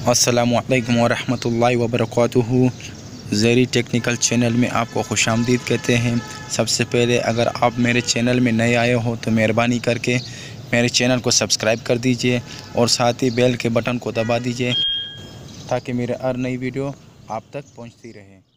अस्सलामुअलैकुम वरहमतुल्लाहि वबरकातुहू। ज़ेरी टेक्निकल चैनल में आपको खुशामदीद कहते हैं। सबसे पहले अगर आप मेरे चैनल में नए आए हो तो मेहरबानी करके मेरे चैनल को सब्सक्राइब कर दीजिए और साथ ही बेल के बटन को दबा दीजिए ताकि मेरे हर नई वीडियो आप तक पहुंचती रहे।